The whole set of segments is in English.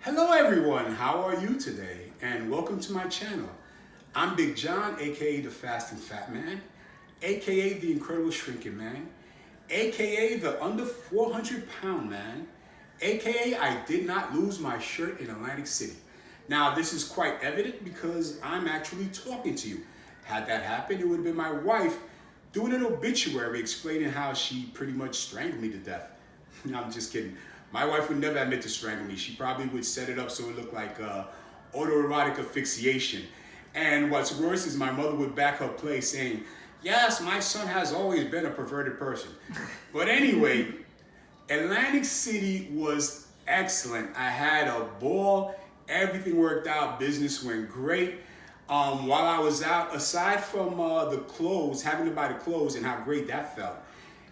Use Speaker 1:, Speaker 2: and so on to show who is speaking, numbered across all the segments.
Speaker 1: Hello everyone, how are you today? And welcome to my channel. I'm Big John, aka the Fasting Fat Man, aka the Incredible Shrinking Man, aka the under 400 pound man, aka I did not lose my shirt in Atlantic City. Now this is quite evident because I'm actually talking to you. Had that happened, it would have been my wife doing an obituary explaining how she pretty much strangled me to death. No, I'm just kidding. My wife would never admit to strangle me. She probably would set it up so it looked like autoerotic asphyxiation. And what's worse is my mother would back her play saying, yes, my son has always been a perverted person. But anyway, Atlantic City was excellent. I had a ball. Everything worked out. Business went great. While I was out, aside from the clothes, having to buy the clothes and how great that felt,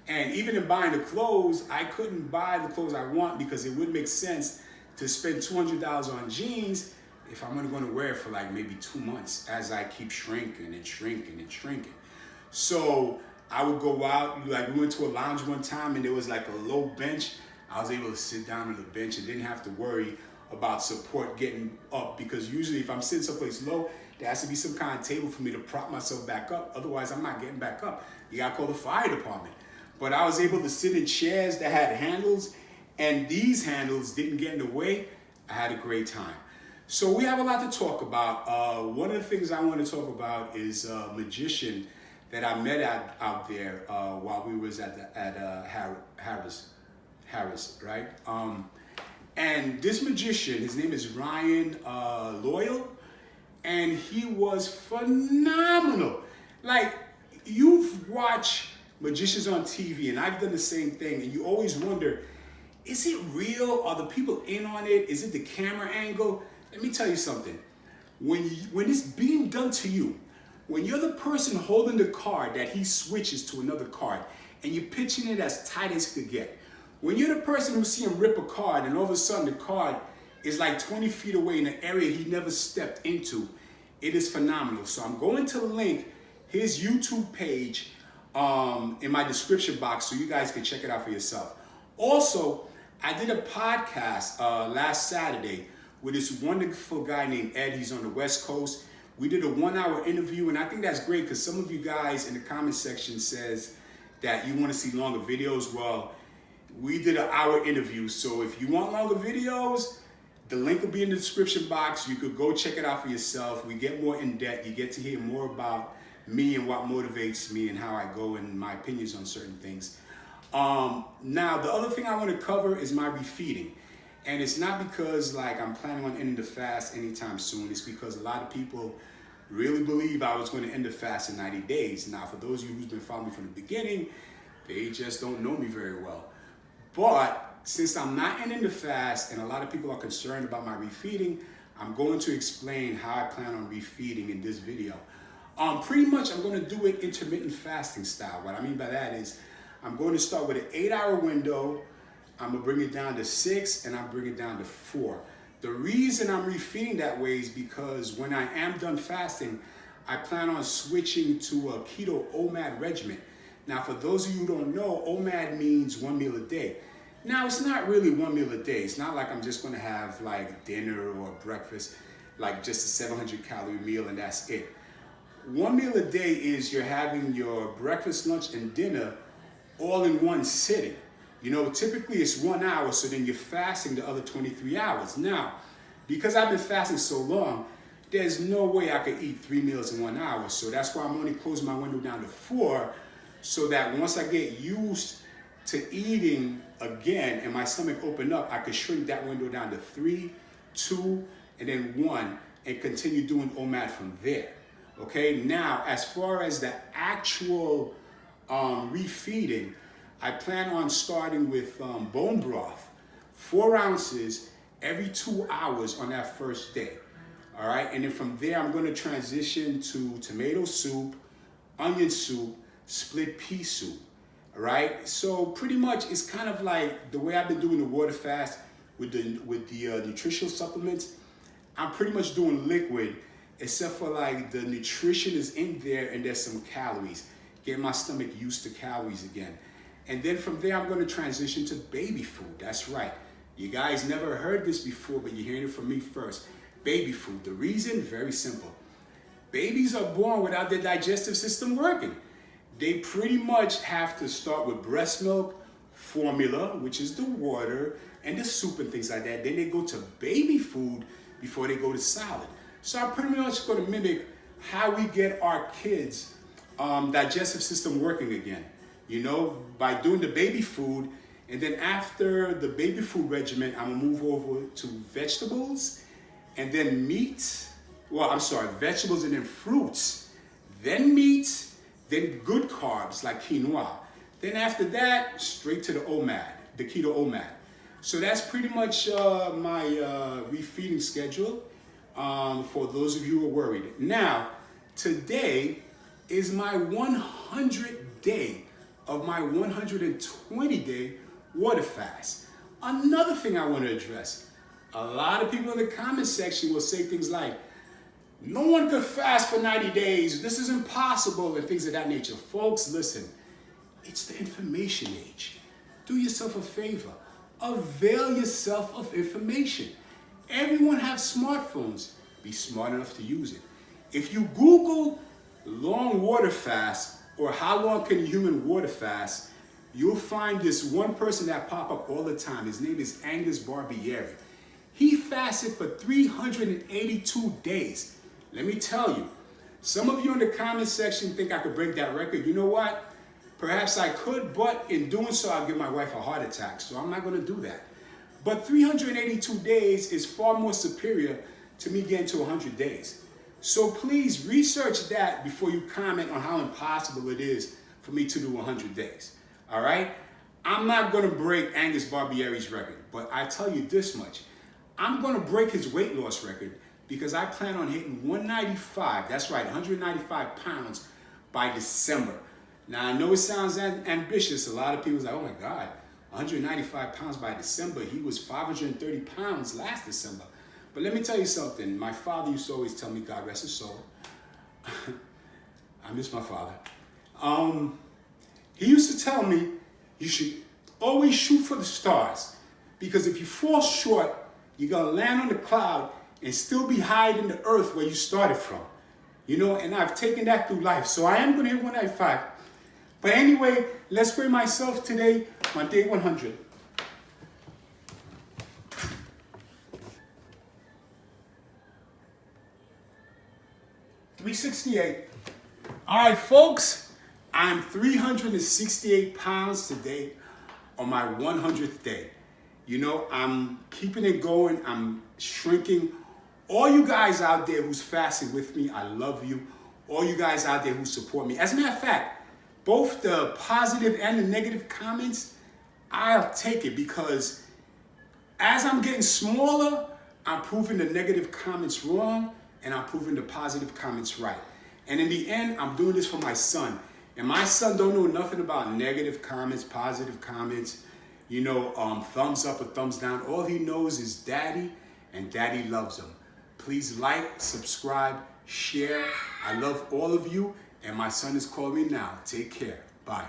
Speaker 1: and even in buying the clothes, I couldn't buy the clothes I want because it wouldn't make sense to spend $200 on jeans if I'm only going to wear it for like maybe 2 months as I keep shrinking and shrinking and shrinking. So I would go out, like we went to a lounge one time and there was like a low bench. I was able to sit down on the bench and didn't have to worry about support getting up, because usually if I'm sitting someplace low, there has to be some kind of table for me to prop myself back up. Otherwise, I'm not getting back up. You gotta call the fire department. But I was able to sit in chairs that had handles, and these handles didn't get in the way. I had a great time. So we have a lot to talk about. One of the things I want to talk about is a magician that I met out there while we was at Harris, right? And this magician, his name is Ryan Loyal, and he was phenomenal. Like, you've watched magicians on TV, and I've done the same thing, and you always wonder, is it real? Are the people in on it? Is it the camera angle? Let me tell you something. When it's being done to you, when you're the person holding the card that he switches to another card, and you're pitching it as tight as it could get, when you're the person who see him rip a card, and all of a sudden the card is like 20 feet away in an area he never stepped into, it is phenomenal. So I'm going to link his YouTube page in my description box so you guys can check it out for yourself. Also, I did a podcast last Saturday with this wonderful guy named Ed. He's on the West Coast. We did a 1-hour interview, and I think that's great because some of you guys in the comment section says that you want to see longer videos. Well, we did an hour interview, so if you want longer videos, the link will be in the description box. You could go check it out for yourself. We get more in depth. You get to hear more about me and what motivates me and how I go and my opinions on certain things. Now, the other thing I want to cover is my refeeding. And it's not because like I'm planning on ending the fast anytime soon. It's because a lot of people really believe I was going to end the fast in 90 days. Now, for those of you who's been following me from the beginning, they just don't know me very well. But since I'm not ending the fast and a lot of people are concerned about my refeeding, I'm going to explain how I plan on refeeding in this video. Pretty much I'm going to do it intermittent fasting style. What I mean by that is I'm going to start with an 8-hour window. I'm going to bring it down to 6 and I'm bring it down to 4. The reason I'm refeeding that way is because when I am done fasting, I plan on switching to a keto OMAD regimen. Now, for those of you who don't know, OMAD means 1 meal a day. Now, it's not really 1 meal a day. It's not like I'm just going to have like dinner or breakfast, like just a 700 calorie meal and that's it. 1 meal a day is you're having your breakfast, lunch, and dinner all in one sitting. You know, typically it's 1 hour, so then you're fasting the other 23 hours. Now, because I've been fasting so long, there's no way I could eat 3 meals in 1 hour. So that's why I'm only closing my window down to 4, so that once I get used to eating again and my stomach open up, I could shrink that window down to 3, 2, and then 1, and continue doing OMAD from there. Okay, now as far as the actual refeeding, I plan on starting with bone broth, 4 ounces every 2 hours on that first day. All right, and then from there, I'm going to transition to tomato soup, onion soup, split pea soup. All right, so pretty much it's kind of like the way I've been doing the water fast with the nutritional supplements. I'm pretty much doing liquid, except for like the nutrition is in there and there's some calories. Get my stomach used to calories again. And then from there, I'm going to transition to baby food. That's right. You guys never heard this before, but you're hearing it from me first. Baby food. The reason, very simple. Babies are born without their digestive system working. They pretty much have to start with breast milk, formula, which is the water, and the soup and things like that. Then they go to baby food before they go to solid. So I'm pretty much going to mimic how we get our kids' digestive system working again. You know, by doing the baby food, and then after the baby food regimen, I'm gonna move over to vegetables, and then meat. Well, I'm sorry, vegetables and then fruits, then meat, then good carbs like quinoa. Then after that, straight to the OMAD, the keto OMAD. So that's pretty much my refeeding schedule for those of you who are worried. Now, today is my 100th day of my 120-day water fast. Another thing I want to address. A lot of people in the comment section will say things like, no one could fast for 90 days. This is impossible and things of that nature. Folks, listen, it's the information age. Do yourself a favor. Avail yourself of information. Everyone has smartphones. Be smart enough to use it. If you Google long water fast or how long can a human water fast, you'll find this one person that pop up all the time. His name is Angus Barbieri. He fasted for 382 days. Let me tell you, some of you in the comment section think I could break that record. You know what? Perhaps I could, but in doing so, I'll give my wife a heart attack. So I'm not going to do that. But 382 days is far more superior to me getting to 100 days. So please research that before you comment on how impossible it is for me to do 100 days. All right? I'm not going to break Angus Barbieri's record, but I tell you this much. I'm going to break his weight loss record because I plan on hitting 195, that's right, 195 pounds by December. Now, I know it sounds ambitious. A lot of people are like, oh my God, 195 pounds by December. He was 530 pounds last December. But let me tell you something. My father used to always tell me, God rest his soul. I miss my father. He used to tell me, you should always shoot for the stars. Because if you fall short, you're going to land on the cloud and still be higher than the earth where you started from. You know, and I've taken that through life. So I am going to hit 195. But anyway, let's weigh myself today on day 100. $368. All right, folks, I'm 368 pounds today on my 100th day. You know, I'm keeping it going. I'm shrinking. All you guys out there who's fasting with me, I love you. All you guys out there who support me. As a matter of fact, both the positive and the negative comments, I'll take it because as I'm getting smaller, I'm proving the negative comments wrong and I'm proving the positive comments right. And in the end, I'm doing this for my son. And my son don't know nothing about negative comments, positive comments, you know, thumbs up or thumbs down. All he knows is daddy, and daddy loves him. Please like, subscribe, share. I love all of you, and my son is calling me now. Take care. Bye.